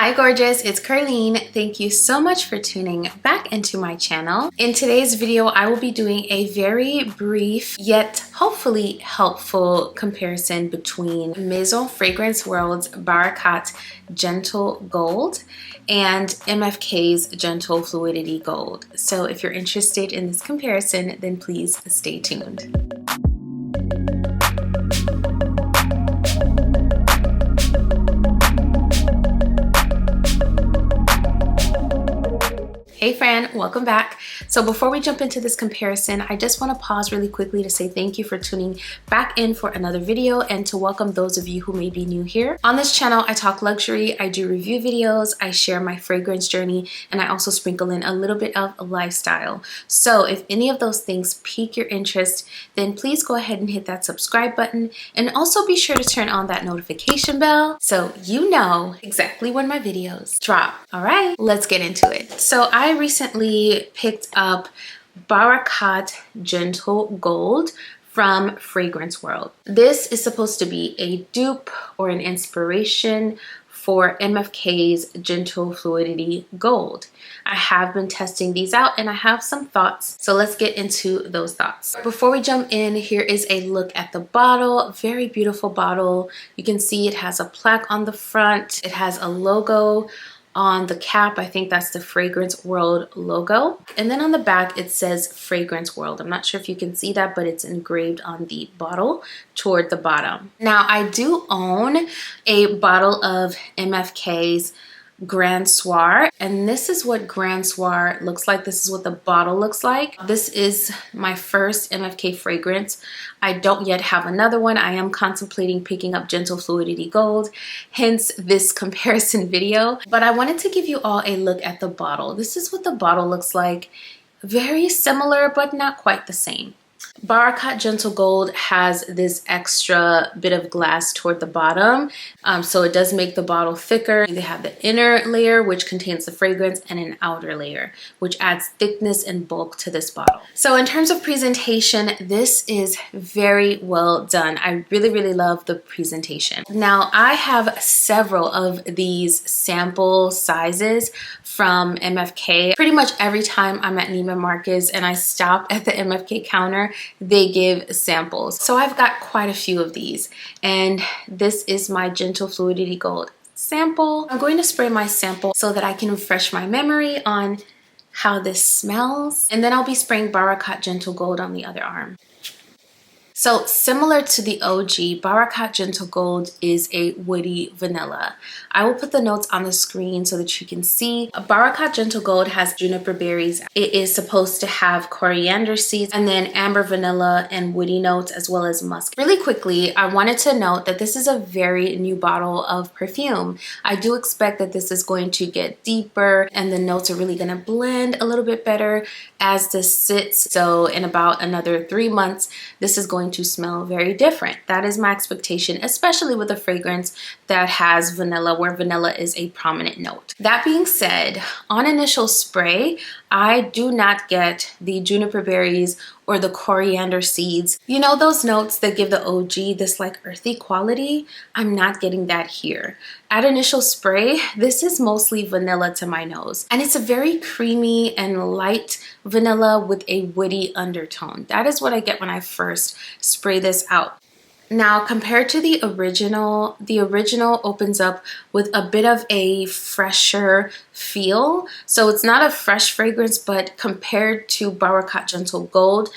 Hi gorgeous, it's Ker-leen. Thank you so much for tuning back into my channel. In today's video, I will be doing a very brief yet hopefully helpful comparison between Maison Fragrance World's Barrakat Gentle Gold and MFK's Gentle Fluidity Gold. So if you're interested in this comparison, then please stay tuned. Hey friend, welcome back. So before we jump into this comparison, I just want to pause really quickly to say thank you for tuning back in for another video and to welcome those of you who may be new here. On this channel, I talk luxury, I do review videos, I share my fragrance journey, and I also sprinkle in a little bit of a lifestyle. So if any of those things pique your interest, then please go ahead and hit that subscribe button and also be sure to turn on that notification bell so you know exactly when my videos drop. All right, let's get into it. So I recently picked up Barrakat Gentle Gold from Fragrance World. This is supposed to be a dupe or an inspiration for MFK's Gentle Fluidity Gold. I have been testing these out and I have some thoughts, so let's get into those thoughts. Before we jump in, here is a look at the bottle. Very beautiful bottle. You can see it has a plaque on the front. It has a logo on the cap. I think that's the Fragrance World logo. And then on the back, it says Fragrance World. I'm not sure if you can see that, but it's engraved on the bottle toward the bottom. Now, I do own a bottle of MFK's Grand Soir, and this is what Grand Soir looks like. This is what the bottle looks like. This is my first MFK fragrance. I don't yet have another one. I am contemplating picking up Gentle Fluidity Gold, hence this comparison video. But I wanted to give you all a look at the bottle. This is what the bottle looks like. Very similar, but not quite the same. Barrakat Gentle Gold has this extra bit of glass toward the bottom, so it does make the bottle thicker. They have the inner layer, which contains the fragrance, and an outer layer, which adds thickness and bulk to this bottle. So in terms of presentation, this is very well done. I really love the presentation. Now, I have several of these sample sizes from MFK. Pretty much every time I'm at Neiman Marcus and I stop at the MFK counter, they give samples. So I've got quite a few of these, and this is my Gentle Fluidity Gold sample. I'm going to spray my sample so that I can refresh my memory on how this smells, and then I'll be spraying Barrakat Gentle Gold on the other arm. So similar to the OG, Barrakat Gentle Gold is a woody vanilla. I will put the notes on the screen so that you can see. Barrakat Gentle Gold has juniper berries. It is supposed to have coriander seeds and then amber vanilla and woody notes as well as musk. Really quickly, I wanted to note that this is a very new bottle of perfume. I do expect that this is going to get deeper and the notes are really going to blend a little bit better as this sits. So in about another 3 months, this is going to smell very different. That is my expectation, especially with a fragrance that has vanilla, where vanilla is a prominent note. That being said, on initial spray, I do not get the juniper berries or the coriander seeds. You know, those notes that give the OG this like earthy quality? I'm not getting that here. At initial spray, this is mostly vanilla to my nose, and it's a very creamy and light vanilla with a woody undertone. That is what I get when I first spray this out. Now, compared to the original opens up with a bit of a fresher feel. So it's not a fresh fragrance, but compared to Barrakat Gentle Gold,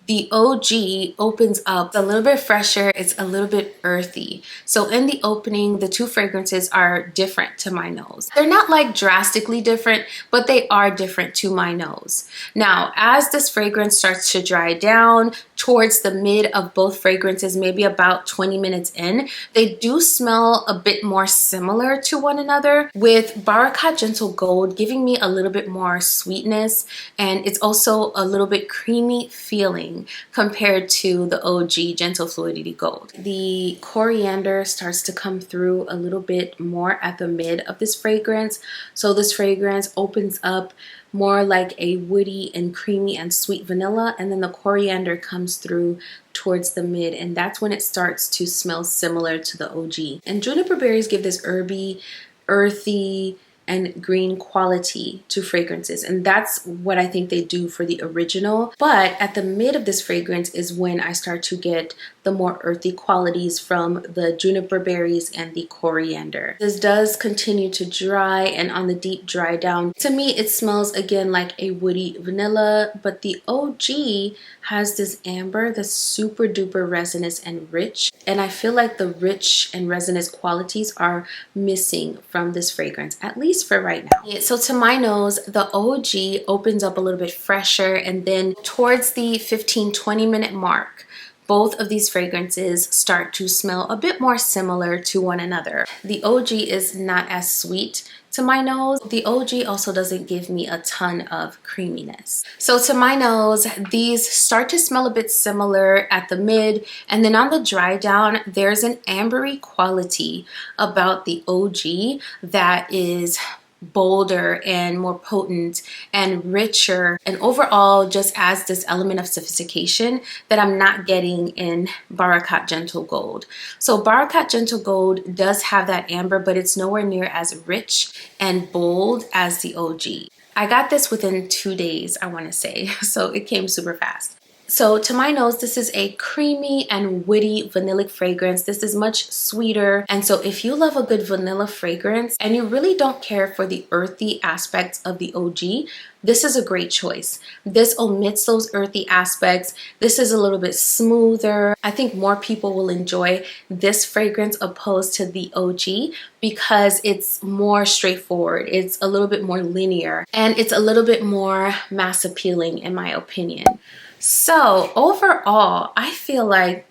the OG opens up a little bit fresher. It's a little bit earthy. So in the opening, the two fragrances are different to my nose. They're not like drastically different, but they are different to my nose. Now, as this fragrance starts to dry down towards the mid of both fragrances, maybe about 20 minutes in, they do smell a bit more similar to one another, with Barrakat Gentle Gold giving me a little bit more sweetness, and it's also a little bit creamy feeling compared to the OG Gentle Fluidity Gold. The coriander starts to come through a little bit more at the mid of this fragrance. So this fragrance opens up more like a woody and creamy and sweet vanilla, and then the coriander comes through towards the mid, and that's when it starts to smell similar to the OG. And juniper berries give this herby earthy and green quality to fragrances, and that's what I think they do for the original. But at the mid of this fragrance is when I start to get the more earthy qualities from the juniper berries and the coriander. This does continue to dry, and on the deep dry down, to me it smells again like a woody vanilla, but the OG has this amber that's super duper resinous and rich, and I feel like the rich and resinous qualities are missing from this fragrance, at least for right now. So to my nose, the OG opens up a little bit fresher, and then towards the 15-20 minute mark, both of these fragrances start to smell a bit more similar to one another. The OG is not as sweet to my nose. The OG also doesn't give me a ton of creaminess. So to my nose, these start to smell a bit similar at the mid, and then on the dry down, there's an ambery quality about the OG that is bolder and more potent and richer, and overall just adds this element of sophistication that I'm not getting in Barrakat Gentle Gold. So Barrakat Gentle Gold does have that amber, but it's nowhere near as rich and bold as the OG. I got this within 2 days, I want to say, so it came super fast. So to my nose, this is a creamy and woody vanillic fragrance. This is much sweeter. And so if you love a good vanilla fragrance and you really don't care for the earthy aspects of the OG, this is a great choice. This omits those earthy aspects. This is a little bit smoother. I think more people will enjoy this fragrance opposed to the OG because it's more straightforward. It's a little bit more linear, and it's a little bit more mass appealing in my opinion. So overall, I feel like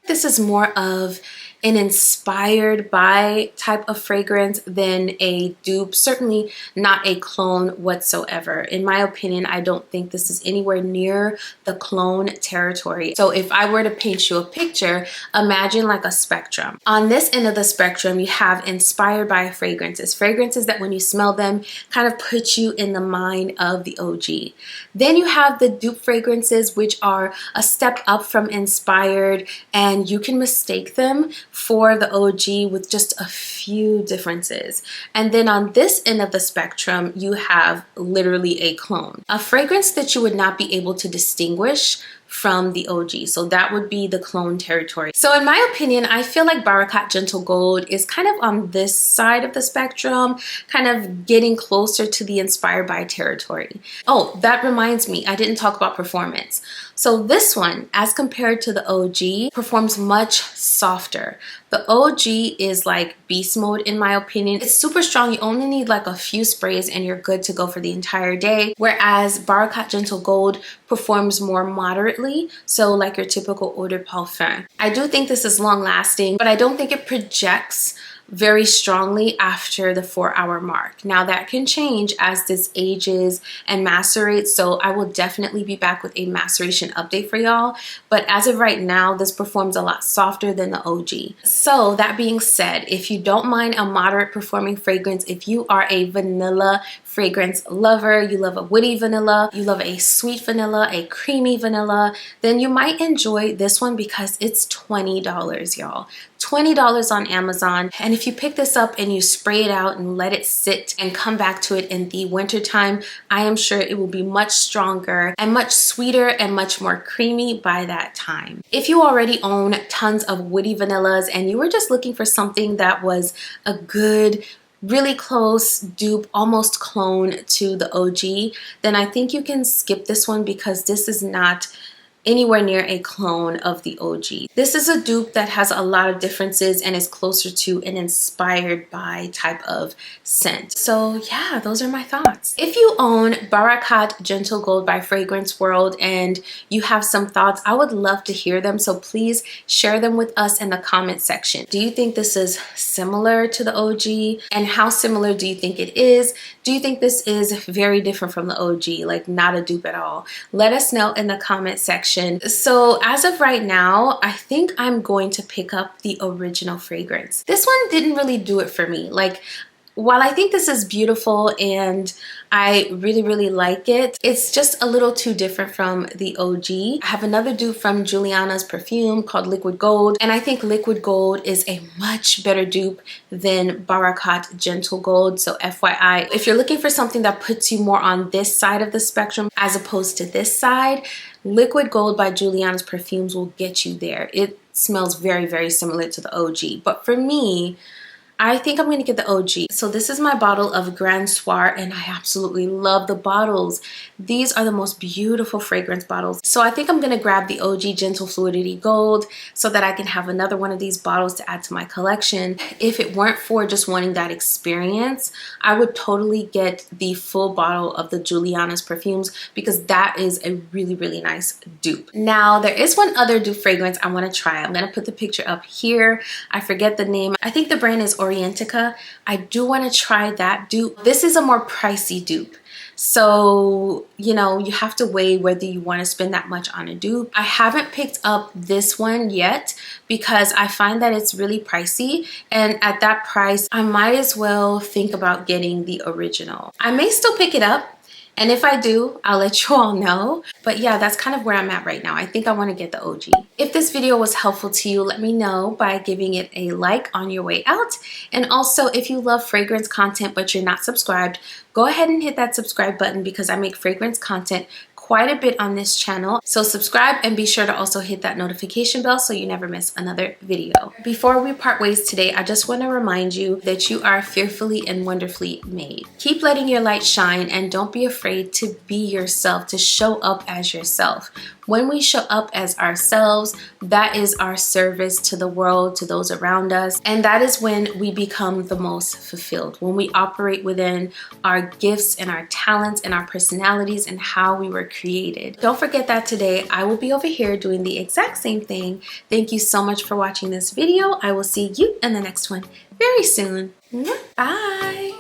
this is more of an inspired by type of fragrance than a dupe, certainly not a clone whatsoever. In my opinion, I don't think this is anywhere near the clone territory. So if I were to paint you a picture, imagine like a spectrum. On this end of the spectrum, you have inspired by fragrances, fragrances that when you smell them kind of put you in the mind of the OG. Then you have the dupe fragrances, which are a step up from inspired, and you can mistake them for the OG with just a few differences. And then on this end of the spectrum, you have literally a clone, a fragrance that you would not be able to distinguish from the OG. So that would be the clone territory. So in my opinion, I feel like Barrakat Gentle Gold is kind of on this side of the spectrum, kind of getting closer to the inspired by territory. Oh, that reminds me, I didn't talk about performance. So this one, as compared to the OG, performs much softer. The OG is like beast mode in my opinion. It's super strong. You only need like a few sprays and you're good to go for the entire day. Whereas Barrakat Gentle Gold performs more moderately, so like your typical eau de parfum. I do think this is long lasting, but I don't think it projects very strongly after the 4-hour mark. Now that can change as this ages and macerates, so I will definitely be back with a maceration update for y'all, but as of right now, this performs a lot softer than the OG. So that being said, if you don't mind a moderate performing fragrance, if you are a vanilla fragrance lover, you love a woody vanilla, you love a sweet vanilla, a creamy vanilla, then you might enjoy this one because it's $20, y'all. $20 on Amazon. And if you pick this up and you spray it out and let it sit and come back to it in the winter time, I am sure it will be much stronger and much sweeter and much more creamy by that time. If you already own tons of woody vanillas and you were just looking for something that was a good, really close dupe, almost clone to the OG, then I think you can skip this one because this is not anywhere near a clone of the OG. This is a dupe that has a lot of differences and is closer to an inspired by type of scent. So yeah, those are my thoughts. If you own Barrakat Gentle Gold by Fragrance World and you have some thoughts, I would love to hear them. So please share them with us in the comment section. Do you think this is similar to the OG? And how similar do you think it is? Do you think this is very different from the OG, like not a dupe at all? Let us know in the comment section. So as of right now, I think I'm going to pick up the original fragrance. This one didn't really do it for me. Like, while I think this is beautiful and I really like it, it's just a little too different from the OG. I have another dupe from Juliana's perfume called Liquid Gold, and I think Liquid Gold is a much better dupe than Barrakat Gentle Gold. So FYI, if you're looking for something that puts you more on this side of the spectrum as opposed to this side, Liquid Gold by Juliana's perfumes will get you there. It smells very similar to the OG, but for me, I think I'm going to get the OG. So this is my bottle of Grand Soir, and I absolutely love the bottles. These are the most beautiful fragrance bottles. So I think I'm going to grab the OG Gentle Fluidity Gold so that I can have another one of these bottles to add to my collection. If it weren't for just wanting that experience, I would totally get the full bottle of the Juliana's perfumes because that is a really nice dupe. Now, there is one other dupe fragrance I want to try. I'm going to put the picture up here. I forget the name. I think the brand is Orientica. I do want to try that dupe. This is a more pricey dupe. So, you know, you have to weigh whether you want to spend that much on a dupe. I haven't picked up this one yet because I find that it's really pricey. And at that price, I might as well think about getting the original. I may still pick it up. And if I do, I'll let you all know. But yeah, that's kind of where I'm at right now. I think I want to get the OG. If this video was helpful to you, let me know by giving it a like on your way out. And also, if you love fragrance content but you're not subscribed, go ahead and hit that subscribe button because I make fragrance content quite a bit on this channel. So subscribe and be sure to also hit that notification bell so you never miss another video. Before we part ways today, I just want to remind you that you are fearfully and wonderfully made. Keep letting your light shine and don't be afraid to be yourself, to show up as yourself. When we show up as ourselves, that is our service to the world, to those around us. And that is when we become the most fulfilled, when we operate within our gifts and our talents and our personalities and how we were created. Don't forget that today I will be over here doing the exact same thing. Thank you so much for watching this video. I will see you in the next one very soon. Bye.